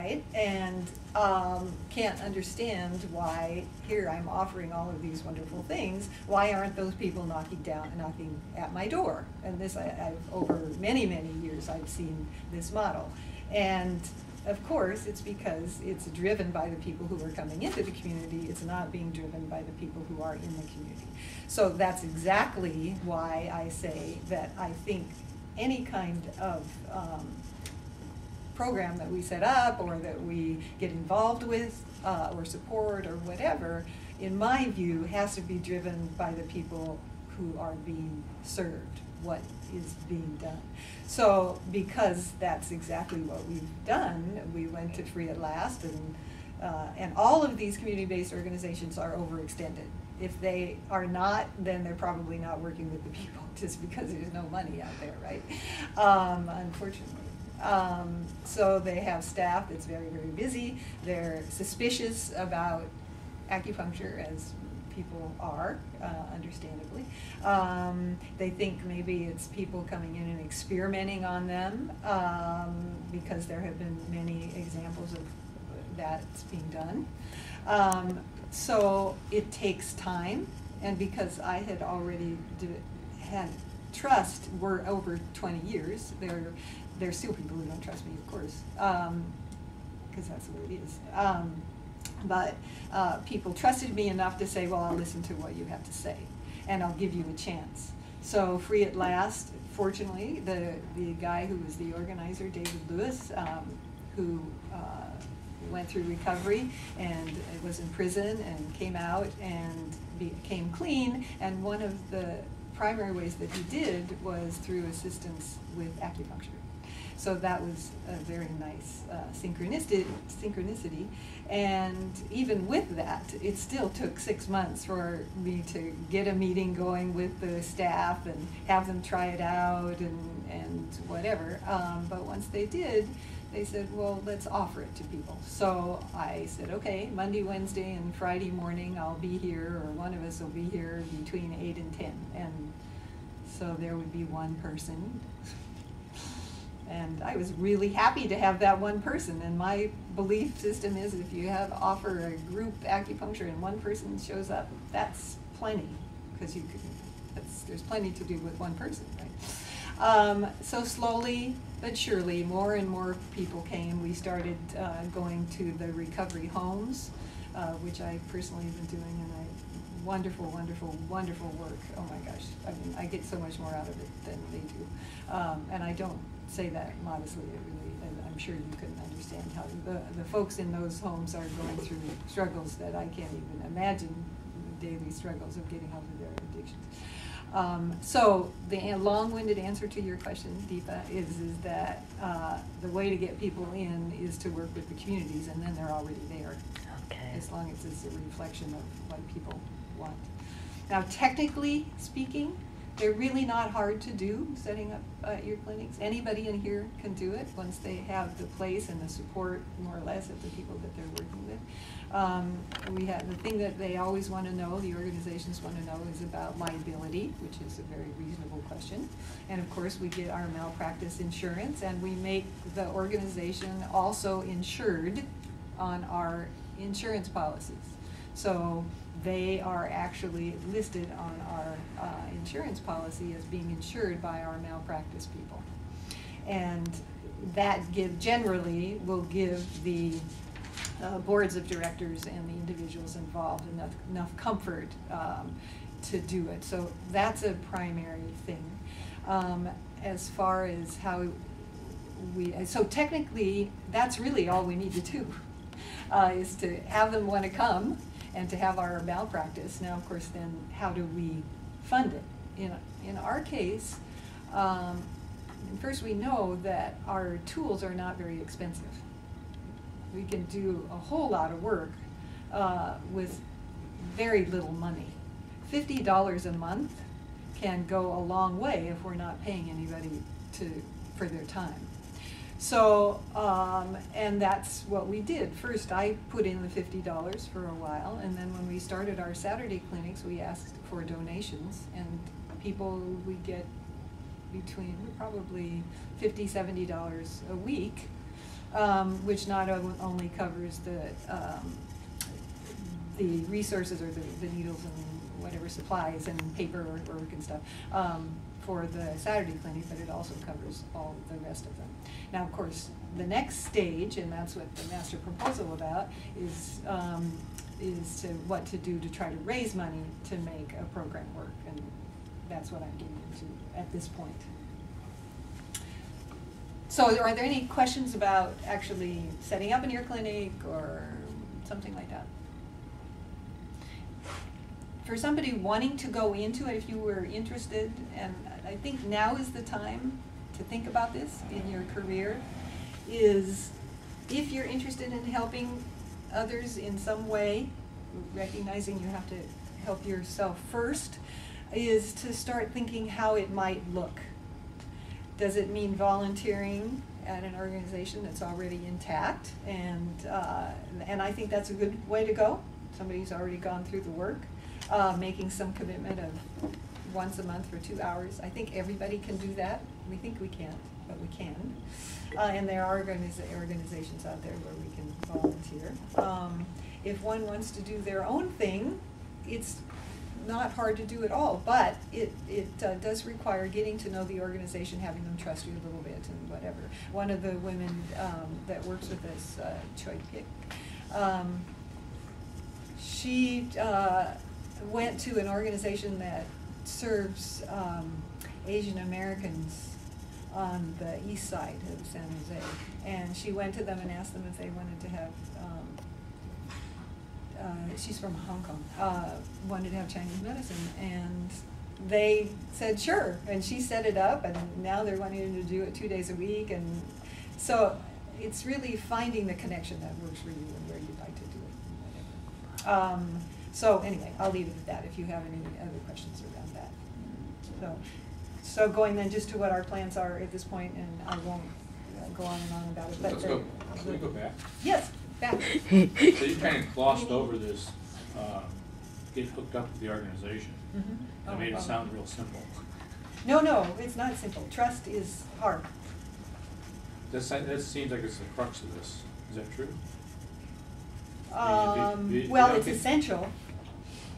right? And can't understand why here I'm offering all of these wonderful things. Why aren't those people knocking at my door? And this, I've over many, many years, I've seen this model. And of course, it's because it's driven by the people who are coming into the community. It's not being driven by the people who are in the community. So that's exactly why I say that I think any kind of program that we set up or that we get involved with or support or whatever, in my view, has to be driven by the people who are being served, what is being done. So because that's exactly what we've done, we went to Free at Last, and all of these community-based organizations are overextended. If they are not, then they're probably not working with the people, just because there's no money out there, right? Unfortunately. So they have staff that's very, very busy. They're suspicious about acupuncture, as people are, understandably. They think maybe it's people coming in and experimenting on them, because there have been many examples of that's being done. So it takes time, and because I had already had trust, we're over 20 years, there's still people who don't trust me, of course, because that's the way it is. But people trusted me enough to say, well, I'll listen to what you have to say, and I'll give you a chance. So Free at Last, fortunately, the guy who was the organizer, David Lewis, who went through recovery and was in prison and came out and became clean, and one of the primary ways that he did was through assistance with acupuncture. So that was a very nice synchronicity. And even with that, it still took 6 months for me to get a meeting going with the staff and have them try it out and whatever. But once they did, they said, well, let's offer it to people. So I said, okay, Monday, Wednesday, and Friday morning I'll be here, or one of us will be here between 8 and 10. And so there would be one person. And I was really happy to have that one person. And my belief system is if you offer a group acupuncture and one person shows up, that's plenty, because there's plenty to do with one person, right? So slowly but surely, more and more people came. We started going to the recovery homes, which I personally have been doing, and wonderful, wonderful, wonderful work. Oh my gosh, I mean, I get so much more out of it than they do. And I don't say that modestly, I'm sure you couldn't understand how the folks in those homes are going through struggles that I can't even imagine, the daily struggles of getting out of their addictions. So the long-winded answer to your question, Deepa, is that the way to get people in is to work with the communities, and then they're already there. Okay. As long as it's a reflection of what people want. Now, technically speaking, they're really not hard to do, setting up your clinics. Anybody in here can do it once they have the place and the support, more or less, of the people that they're working with. We have the thing that they always want to know, the organizations want to know, is about liability, which is a very reasonable question. And of course, we get our malpractice insurance, and we make the organization also insured on our insurance policies. So they are actually listed on our insurance policy as being insured by our malpractice people. And that generally will give the boards of directors and the individuals involved enough comfort to do it. So that's a primary thing. As far as how so technically, that's really all we need to do, is to have them want to come and to have our malpractice. Now, of course, then how do we fund it? In our case, first we know that our tools are not very expensive. We can do a whole lot of work with very little money. $50 a month can go a long way if we're not paying anybody for their time. So, and that's what we did. First, I put in the $50 for a while, and then when we started our Saturday clinics, we asked for donations, and people, we get between probably $50, $70 a week which not only covers the resources or the needles and whatever supplies and paperwork and stuff for the Saturday clinic, but it also covers all the rest of them. Now, of course, the next stage, and that's what the master proposal about, is what to do to try to raise money to make a program work, and that's what I'm getting into at this point. So are there any questions about actually setting up in your clinic or something like that? For somebody wanting to go into it, if you were interested, and I think now is the time to think about this in your career, is if you're interested in helping others in some way, recognizing you have to help yourself first, is to start thinking how it might look. Does it mean volunteering at an organization that's already intact? And I think that's a good way to go. Somebody who's already gone through the work. Making some commitment of once a month for 2 hours. I think everybody can do that. We think we can't, but we can. And there are organizations out there where we can volunteer. If one wants to do their own thing, it's not hard to do at all, but it does require getting to know the organization, having them trust you a little bit and whatever. One of the women that works with us, Choi Pik, she went to an organization that serves Asian Americans on the east side of San Jose, and she went to them and asked them if they wanted to have, she's from Hong Kong, wanted to have Chinese medicine, and they said sure, and she set it up, and now they're wanting to do it 2 days a week, and so it's really finding the connection that works for you and where you'd like to do it, whatever. So anyway, I'll leave it at that if you have any other questions around that. So going then just to what our plans are at this point, and I won't go on and on about it. But Can we go back? Yes, back. So you kind of glossed over this, get hooked up with the organization. Mm-hmm. I made it sound real simple. No, it's not simple. Trust is hard. That seems like it's the crux of this. Is that true? Well, it's essential.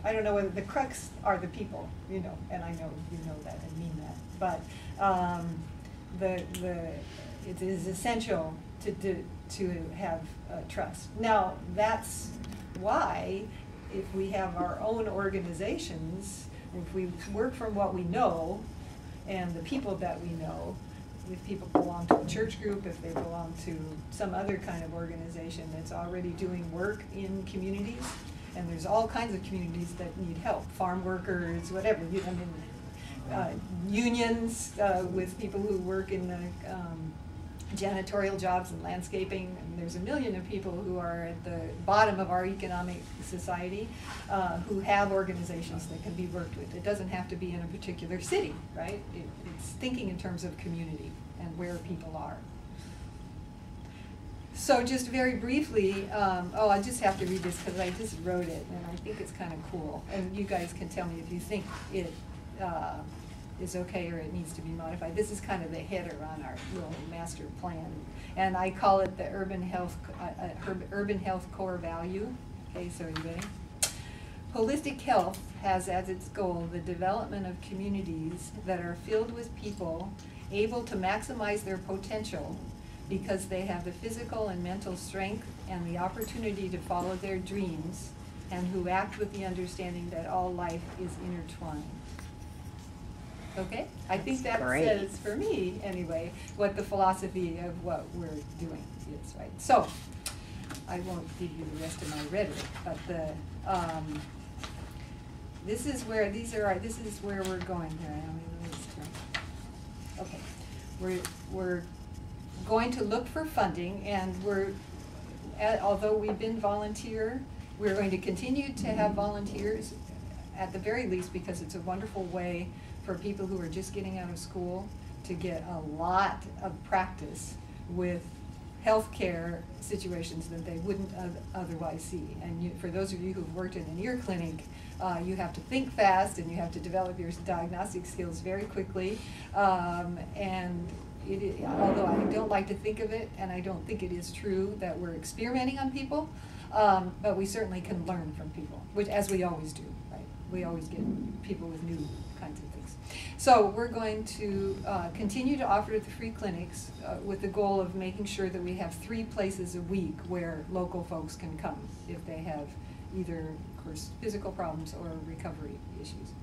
I don't know whether the crux are the people, you know, and I know you know that and mean that, but it is essential to have trust. Now, that's why if we have our own organizations, if we work from what we know and the people that we know, if people belong to a church group, if they belong to some other kind of organization that's already doing work in communities, and there's all kinds of communities that need help, farm workers, whatever, unions with people who work in the janitorial jobs and landscaping, and there's a million of people who are at the bottom of our economic society who have organizations that can be worked with. It doesn't have to be in a particular city, right? It's thinking in terms of community and where people are. So just very briefly, I just have to read this because I just wrote it and I think it's kind of cool. And you guys can tell me if you think it is okay or it needs to be modified. This is kind of the header on our little master plan. And I call it the urban health core value. Okay, so are you ready? Holistic health has as its goal the development of communities that are filled with people able to maximize their potential because they have the physical and mental strength and the opportunity to follow their dreams, and who act with the understanding that all life is intertwined. Okay? I think that says, for me anyway, what the philosophy of what we're doing is, right? So, I won't give you the rest of my rhetoric, but this is where we're going here. Okay, we're going to look for funding, and although we've been volunteer, we're going to continue to have volunteers at the very least, because it's a wonderful way for people who are just getting out of school to get a lot of practice with healthcare situations that they wouldn't otherwise see. And for those of you who've worked in an ear clinic, you have to think fast and you have to develop your diagnostic skills very quickly. And although I don't like to think of it, and I don't think it is true that we're experimenting on people, but we certainly can learn from people, which, as we always do, right? We always get people with new kinds of things. So we're going to continue to offer the free clinics with the goal of making sure that we have 3 places a week where local folks can come if they have either, of course, physical problems or recovery issues.